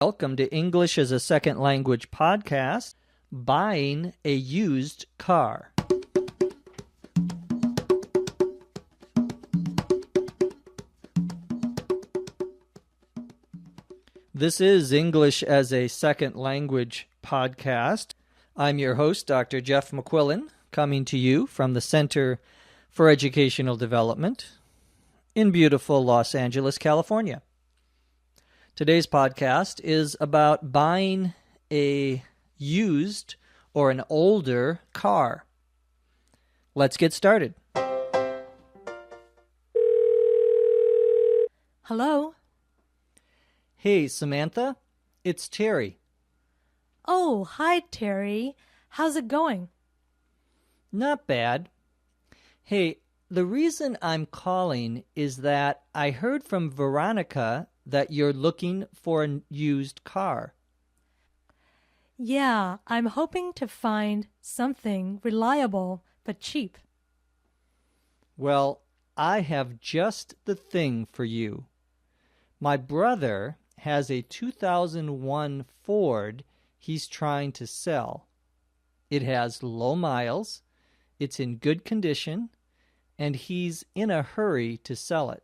Welcome to English as a Second Language podcast, Buying a Used Car. This is English as a Second Language podcast. I'm your host, Dr. Jeff McQuillan, coming to you from the Center for Educational Development in beautiful Los Angeles, California. Today's podcast is about buying a used or an older car. Let's get started. Hello? Hey, Samantha. It's Terry. Oh, hi, Terry. How's it going? Not bad. Hey, the reason I'm calling is that I heard from Veronica that you're looking for a used car. Yeah, I'm hoping to find something reliable but cheap. Well, I have just the thing for you. My brother has a 2001 Ford he's trying to sell. It has low miles, it's in good condition, and he's in a hurry to sell it.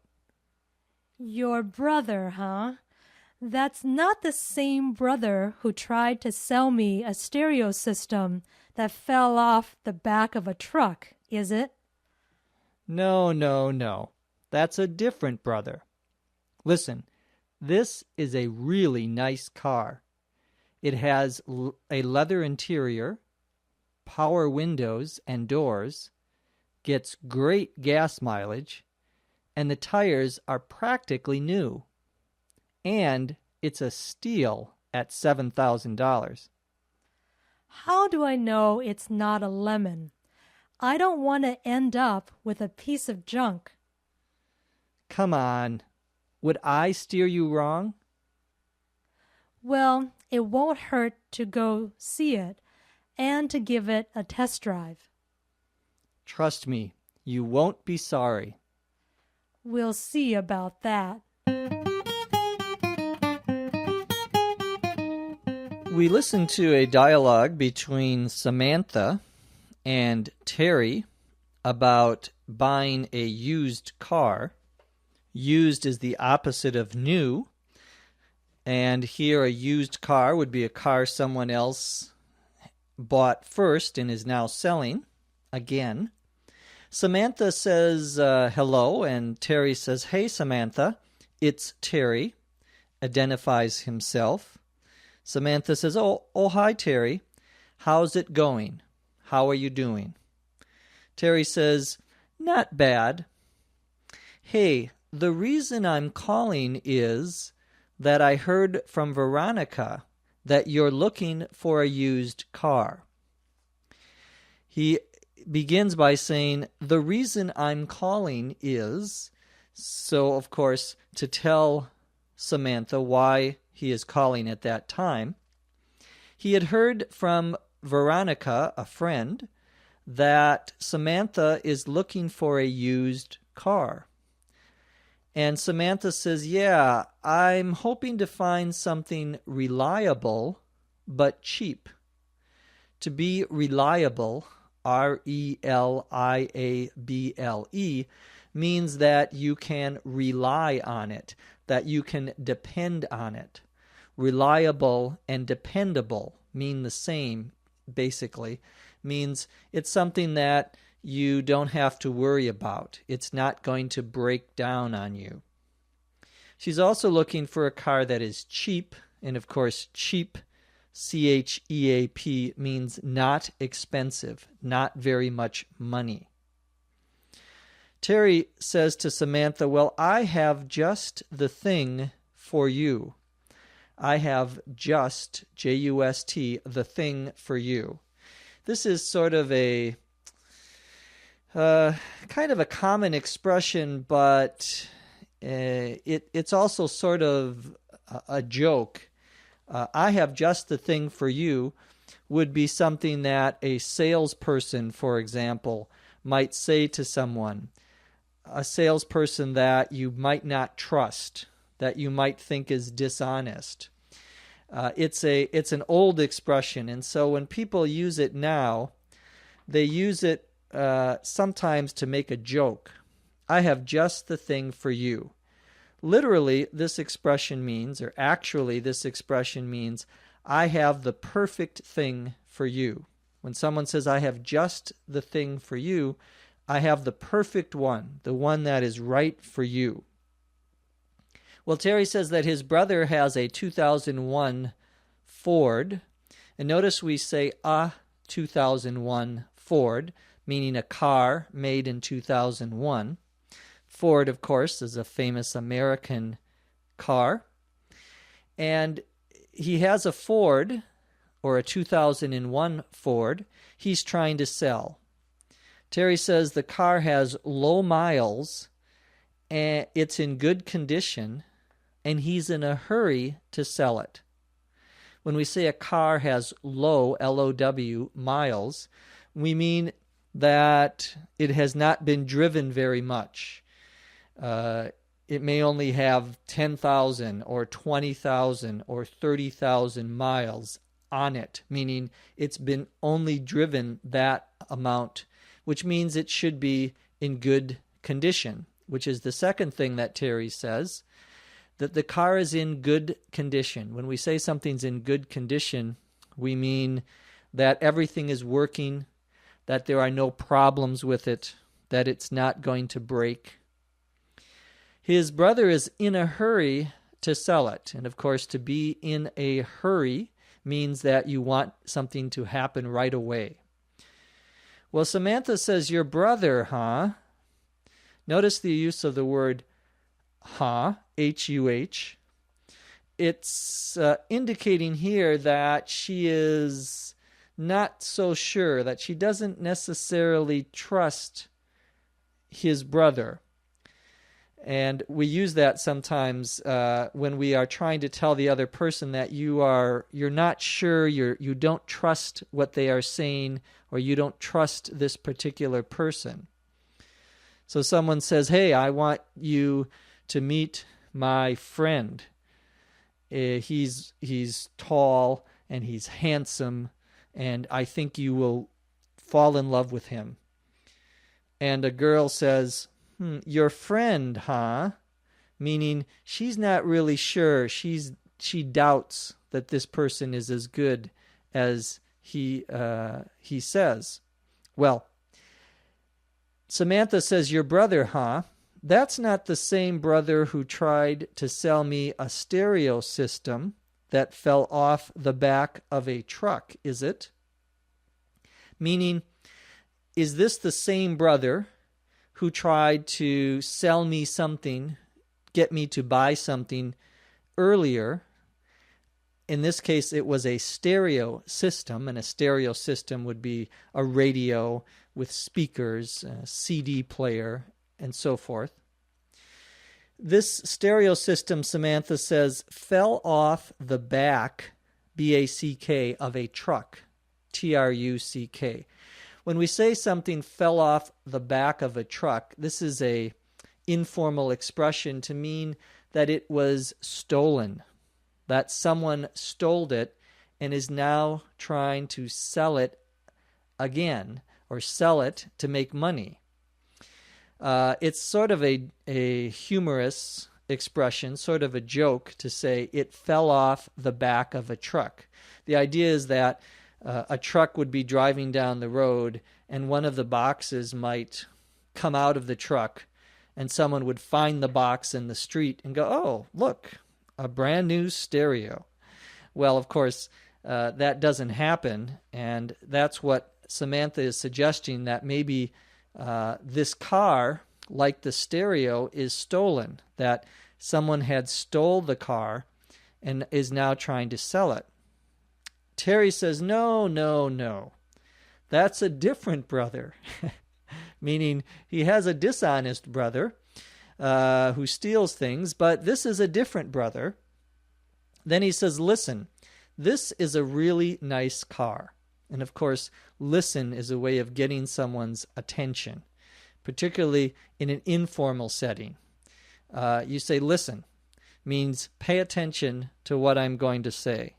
Your brother, huh? That's not the same brother who tried to sell me a stereo system that fell off the back of a truck, is it? No. That's a different brother. Listen, this is a really nice car. It has a leather interior, power windows and doors, gets great gas mileage, and the tires are practically new. And it's a steal at $7,000. How do I know it's not a lemon? I don't want to end up with a piece of junk. Come on. Would I steer you wrong? Well, it won't hurt to go see it and to give it a test drive. Trust me, you won't be sorry. We'll see about that. We listened to a dialogue between Samantha and Terry about buying a used car. Used is the opposite of new. And here a used car would be a car someone else bought first and is now selling again. Samantha says hello, and Terry says, hey, Samantha, it's Terry, identifies himself. Samantha says, oh, hi, Terry. How's it going? How are you doing? Terry says, not bad. Hey, the reason I'm calling is that I heard from Veronica that you're looking for a used car. He begins by saying, the reason I'm calling is, so of course, to tell Samantha why he is calling at that time. He had heard from Veronica, a friend, that Samantha is looking for a used car. And Samantha says, yeah, I'm hoping to find something reliable but cheap. To be reliable, R-E-L-I-A-B-L-E, means that you can rely on it, that you can depend on it. Reliable and dependable mean the same, basically. Means it's something that you don't have to worry about. It's not going to break down on you. She's also looking for a car that is cheap, and of course, cheap, C-H-E-A-P, means not expensive, not very much money. Terry says to Samantha, well, I have just the thing for you. I have just, J-U-S-T, the thing for you. This is sort of a kind of a common expression, but it's also sort of a joke. I have just the thing for you would be something that a salesperson, for example, might say to someone. A salesperson that you might not trust, that you might think is dishonest. It's an old expression, and so when people use it now, they use it sometimes to make a joke. I have just the thing for you. Literally, this expression means, or actually this expression means, I have the perfect thing for you. When someone says, I have just the thing for you, I have the perfect one, the one that is right for you. Well, Terry says that his brother has a 2001 Ford. And notice we say a 2001 Ford, meaning a car made in 2001. Ford, of course, is a famous American car. And he has a Ford, or a 2001 Ford, he's trying to sell. Terry says the car has low miles, and it's in good condition, and he's in a hurry to sell it. When we say a car has low, L-O-W, miles, we mean that it has not been driven very much. It may only have 10,000 or 20,000 or 30,000 miles on it, meaning it's been only driven that amount, which means it should be in good condition, which is the second thing that Terry says, that the car is in good condition. When we say something's in good condition, we mean that everything is working, that there are no problems with it, that it's not going to break. His brother is in a hurry to sell it. And of course, to be in a hurry means that you want something to happen right away. Well, Samantha says, your brother, huh? Notice the use of the word huh, H-U-H. It's indicating here that she is not so sure, that she doesn't necessarily trust his brother. And we use that sometimes when we are trying to tell the other person that you're not sure, you don't trust what they are saying, or you don't trust this particular person. So someone says, hey, I want you to meet my friend. He's tall and he's handsome, and I think you will fall in love with him. And a girl says, your friend, huh? Meaning she's not really sure. She doubts that this person is as good as he says. Well, Samantha says, your brother, huh? That's not the same brother who tried to sell me a stereo system that fell off the back of a truck, is it? Meaning, is this the same brother who tried to sell me something, get me to buy something earlier? In this case, it was a stereo system, and a stereo system would be a radio with speakers, a CD player, and so forth. This stereo system, Samantha says, fell off the back, B-A-C-K, of a truck, T-R-U-C-K. When we say something fell off the back of a truck, this is a informal expression to mean that it was stolen, that someone stole it and is now trying to sell it again, or sell it to make money. It's sort of a humorous expression, sort of a joke to say it fell off the back of a truck. The idea is that a truck would be driving down the road and one of the boxes might come out of the truck, and someone would find the box in the street and go, oh, look, a brand new stereo. Well, of course, that doesn't happen, and that's what Samantha is suggesting, that maybe this car, like the stereo, is stolen, that someone had stole the car and is now trying to sell it. Terry says, no. That's a different brother, meaning he has a dishonest brother who steals things, but this is a different brother. Then he says, listen, this is a really nice car. And of course, listen is a way of getting someone's attention, particularly in an informal setting. You say, listen, means pay attention to what I'm going to say.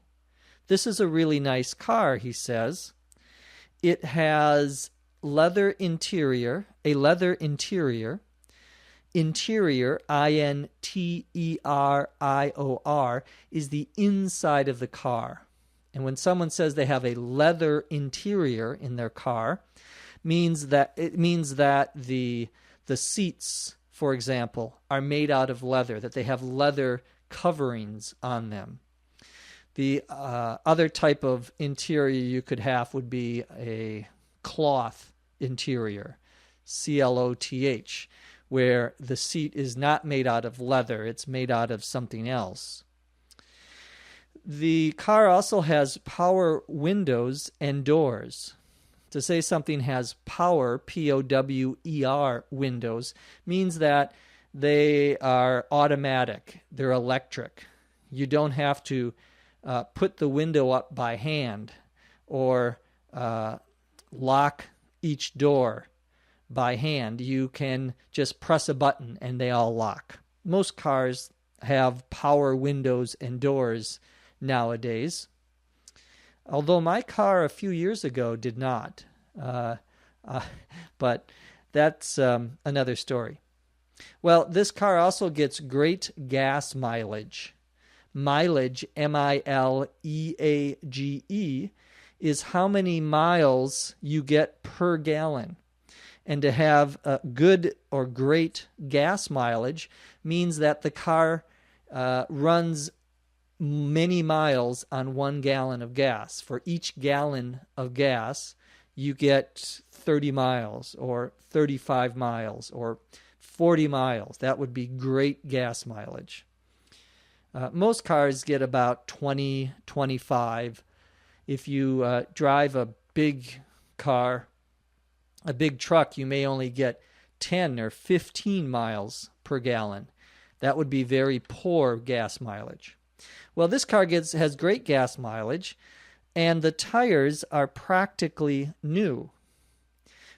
This is a really nice car, he says. It has a leather interior. Interior, I-N-T-E-R-I-O-R, is the inside of the car. And when someone says they have a leather interior in their car, it means that the seats, for example, are made out of leather, that they have leather coverings on them. The other type of interior you could have would be a cloth interior, C-L-O-T-H, where the seat is not made out of leather, it's made out of something else. The car also has power windows and doors. To say something has power, P-O-W-E-R, windows, means that they are automatic, they're electric. You don't have to put the window up by hand or lock each door by hand. You can just press a button and they all lock. Most cars have power windows and doors nowadays, although my car a few years ago did not. But that's another story. Well, this car also gets great gas mileage. Mileage, M-I-L-E-A-G-E, is how many miles you get per gallon. And to have good or great gas mileage means that the car runs many miles on 1 gallon of gas. For each gallon of gas, you get 30 miles or 35 miles or 40 miles. That would be great gas mileage. Most cars get about 20, 25. If you drive a big car, a big truck, you may only get 10 or 15 miles per gallon. That would be very poor gas mileage. Well, this car has great gas mileage, and the tires are practically new.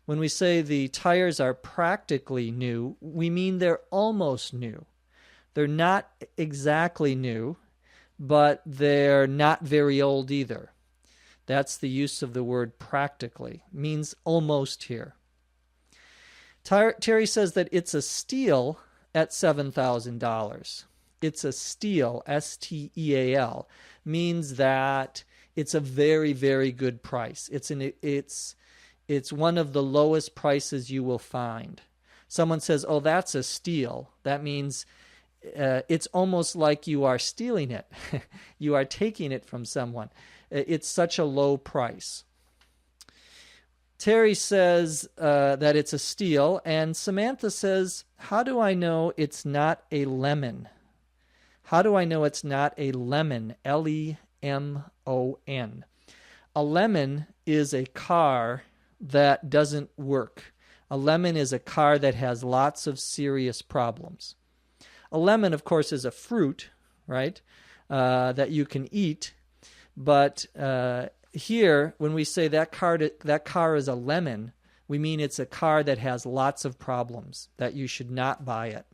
When we say the tires are practically new, we mean they're almost new. They're not exactly new, but they're not very old either. That's the use of the word practically. It means almost here. Terry says that it's a steal at $7,000. It's a steal, S-T-E-A-L, means that it's a very, very good price. It's one of the lowest prices you will find. Someone says, oh, that's a steal. That means it's almost like you are stealing it. You are taking it from someone. It's such a low price. Terry says that it's a steal, and Samantha says, how do I know it's not a lemon? How do I know it's not a lemon? L-E-M-O-N. A lemon is a car that doesn't work. A lemon is a car that has lots of serious problems. A lemon, of course, is a fruit, right, that you can eat. But here, when we say that car is a lemon, we mean it's a car that has lots of problems, that you should not buy it.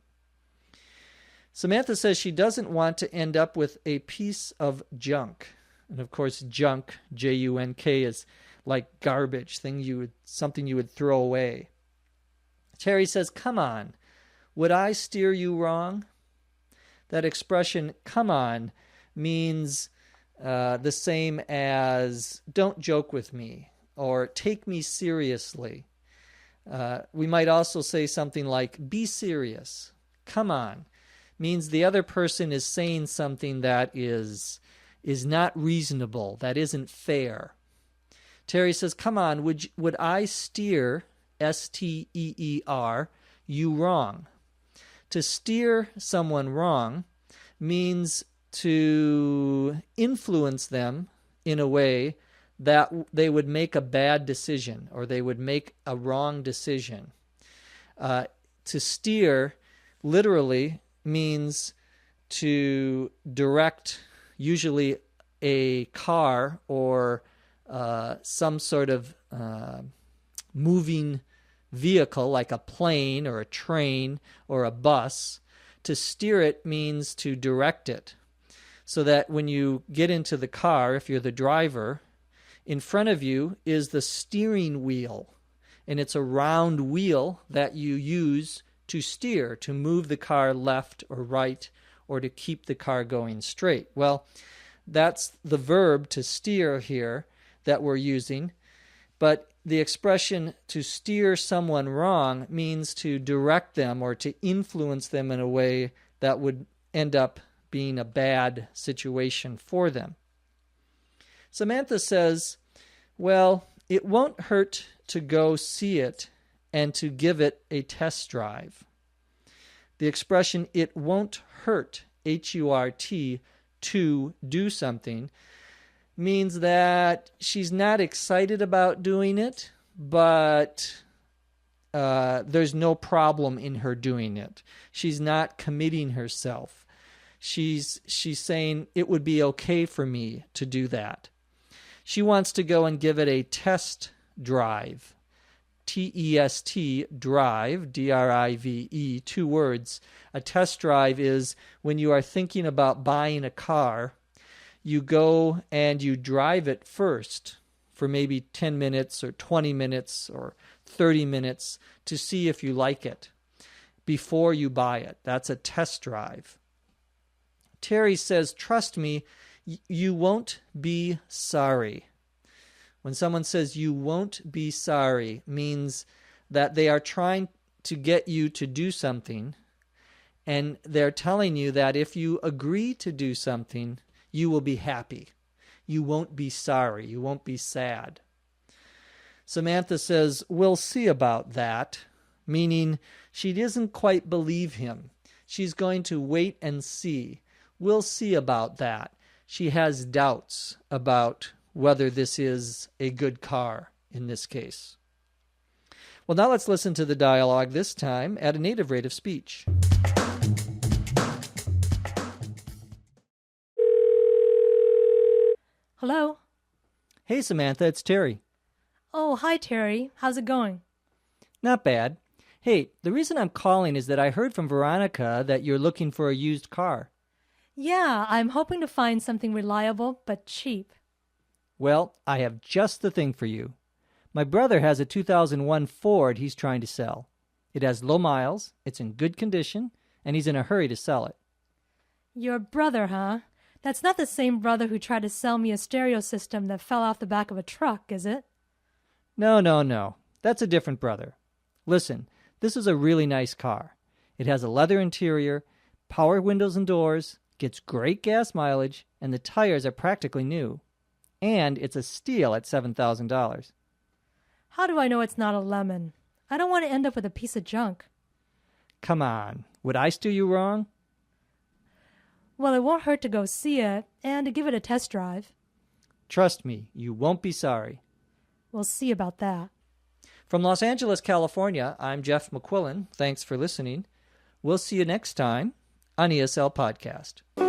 Samantha says she doesn't want to end up with a piece of junk. And of course, junk, J-U-N-K, is like garbage, something you would throw away. Terry says, come on, would I steer you wrong? That expression, come on, means the same as don't joke with me or take me seriously. We might also say something like be serious. Come on means the other person is saying something that is not reasonable, that isn't fair. Terry says, come on, would I steer, S-T-E-E-R, you wrong? To steer someone wrong means to influence them in a way that they would make a bad decision or they would make a wrong decision. To steer literally means to direct usually a car or some sort of moving vehicle like a plane or a train or a bus, To steer it means to direct it, so that when you get into the car, if you're the driver, in front of you is the steering wheel, and it's a round wheel that you use to steer, to move the car left or right, or to keep the car going straight. Well, that's the verb to steer here that we're using, but the expression to steer someone wrong means to direct them or to influence them in a way that would end up being a bad situation for them. Samantha says, well, it won't hurt to go see it and to give it a test drive. The expression, it won't hurt, H-U-R-T, to do something, means that she's not excited about doing it, but there's no problem in her doing it. She's not committing herself. She's saying it would be okay for me to do that. She wants to go and give it a test drive. T-E-S-T, drive, D-R-I-V-E, 2 words. A test drive is when you are thinking about buying a car, you go and you drive it first for maybe 10 minutes or 20 minutes or 30 minutes to see if you like it before you buy it. That's a test drive. Terry says, trust me, you won't be sorry. When someone says you won't be sorry, means that they are trying to get you to do something, and they're telling you that if you agree to do something, you will be happy. You won't be sorry. You won't be sad. Samantha says, we'll see about that, meaning she doesn't quite believe him. She's going to wait and see. We'll see about that. She has doubts about whether this is a good car in this case. Well, now let's listen to the dialogue, this time at a native rate of speech. Hello? Hey, Samantha, it's Terry. Oh, hi, Terry. How's it going? Not bad. Hey, the reason I'm calling is that I heard from Veronica that you're looking for a used car. Yeah, I'm hoping to find something reliable but cheap. Well, I have just the thing for you. My brother has a 2001 Ford he's trying to sell. It has low miles, it's in good condition, and he's in a hurry to sell it. Your brother, huh? That's not the same brother who tried to sell me a stereo system that fell off the back of a truck, is it? No. That's a different brother. Listen, this is a really nice car. It has a leather interior, power windows and doors, gets great gas mileage, and the tires are practically new. And it's a steal at $7,000. How do I know it's not a lemon? I don't want to end up with a piece of junk. Come on. Would I steer you wrong? Well, it won't hurt to go see it and to give it a test drive. Trust me, you won't be sorry. We'll see about that. From Los Angeles, California, I'm Jeff McQuillan. Thanks for listening. We'll see you next time on ESL Podcast.